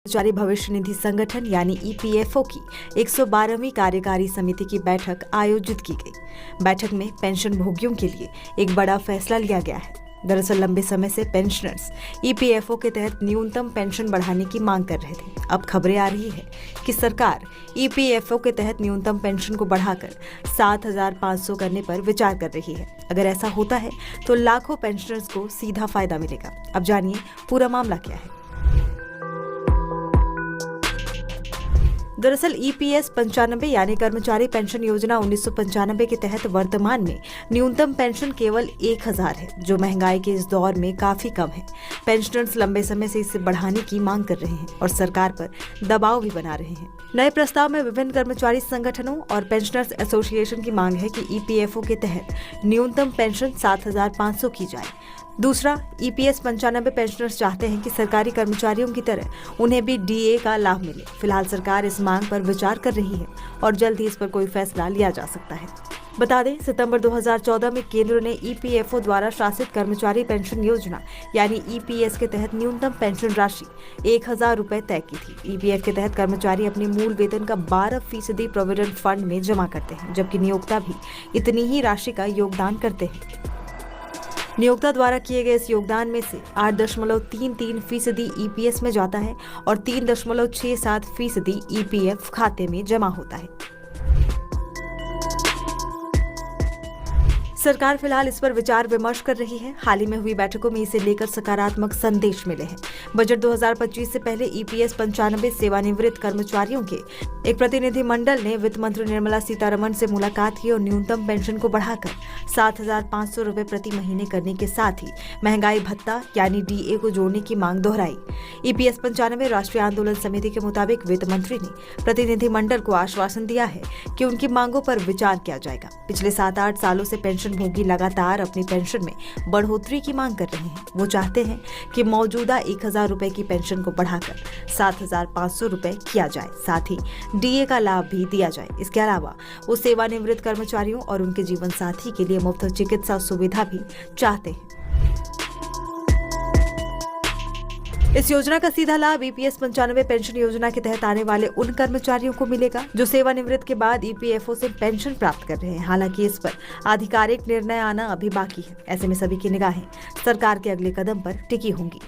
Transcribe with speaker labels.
Speaker 1: कर्मचारी भविष्य निधि संगठन यानी ईपीएफओ की 112वीं कार्यकारी समिति की बैठक आयोजित की गई। बैठक में पेंशन भोगियों के लिए एक बड़ा फैसला लिया गया है। दरअसल लंबे समय से पेंशनर्स ईपीएफओ के तहत न्यूनतम पेंशन बढ़ाने की मांग कर रहे थे। अब खबरें आ रही है कि सरकार ईपीएफओ के तहत न्यूनतम पेंशन को बढ़ाकर 7,500 करने पर विचार कर रही है। अगर ऐसा होता है तो लाखों पेंशनर्स को सीधा फायदा मिलेगा। अब जानिए पूरा मामला क्या है। दरअसल ईपीएस 95 यानी कर्मचारी पेंशन योजना 1995 के तहत वर्तमान में न्यूनतम पेंशन केवल 1,000 है, जो महंगाई के इस दौर में काफी कम है। पेंशनर्स लंबे समय से इसे बढ़ाने की मांग कर रहे हैं और सरकार पर दबाव भी बना रहे हैं। नए प्रस्ताव में विभिन्न कर्मचारी संगठनों और पेंशनर्स एसोसिएशन की मांग है कि ईपीएफओ के तहत न्यूनतम पेंशन 7,500 की जाए। दूसरा, ईपीएस 95 पेंशनर्स चाहते हैं कि सरकारी कर्मचारियों की तरह उन्हें भी डीए का लाभ मिले। फिलहाल सरकार इस मांग पर विचार कर रही है और जल्द ही इस पर कोई फैसला लिया जा सकता है। बता दें, सितंबर 2014 में केंद्र ने ईपीएफओ द्वारा शासित कर्मचारी पेंशन योजना यानी ईपीएस के तहत न्यूनतम पेंशन राशि 1,000 रुपए तय की थी। ईपीएफ के तहत कर्मचारी अपने मूल वेतन का 12% प्रोविडेंट फंड में जमा करते हैं, जबकि नियोक्ता भी इतनी ही राशि का योगदान करते हैं। नियोक्ता द्वारा किए गए इस योगदान में से 8.33% ईपीएस में जाता है और 3.67% ईपीएफ खाते में जमा होता है। सरकार फिलहाल इस पर विचार विमर्श कर रही है। हाल ही में हुई बैठकों में इसे लेकर सकारात्मक संदेश मिले हैं। बजट 2025 से पहले ईपीएस 95 सेवानिवृत्त कर्मचारियों के एक प्रतिनिधि मंडल ने वित्त मंत्री निर्मला सीतारमण से मुलाकात की और न्यूनतम पेंशन को बढ़ाकर 7,500 रुपए प्रति महीने करने के साथ ही महंगाई भत्ता यानी डीए को जोड़ने की मांग दोहराई। ईपीएस 95 राष्ट्रीय आंदोलन समिति के मुताबिक वित्त मंत्री ने प्रतिनिधि मंडल को आश्वासन दिया है कि उनकी मांगों पर विचार किया जाएगा। पिछले 7-8 सालों से पेंशन भोगी लगातार अपनी पेंशन में बढ़ोतरी की मांग कर रहे हैं। वो चाहते हैं कि मौजूदा 1,000 रुपए की पेंशन को बढ़ाकर 7,500 रुपए किया जाए, साथ ही डीए का लाभ भी दिया जाए। इसके अलावा वो सेवानिवृत्त कर्मचारियों और उनके जीवन साथी के लिए मुफ्त चिकित्सा सुविधा भी चाहते हैं। इस योजना का सीधा लाभ ईपीएस 95 पेंशन योजना के तहत आने वाले उन कर्मचारियों को मिलेगा जो सेवानिवृत्त के बाद ईपीएफओ से पेंशन प्राप्त कर रहे हैं। हालांकि इस पर आधिकारिक निर्णय आना अभी बाकी है। ऐसे में सभी की निगाहें सरकार के अगले कदम पर टिकी होंगी।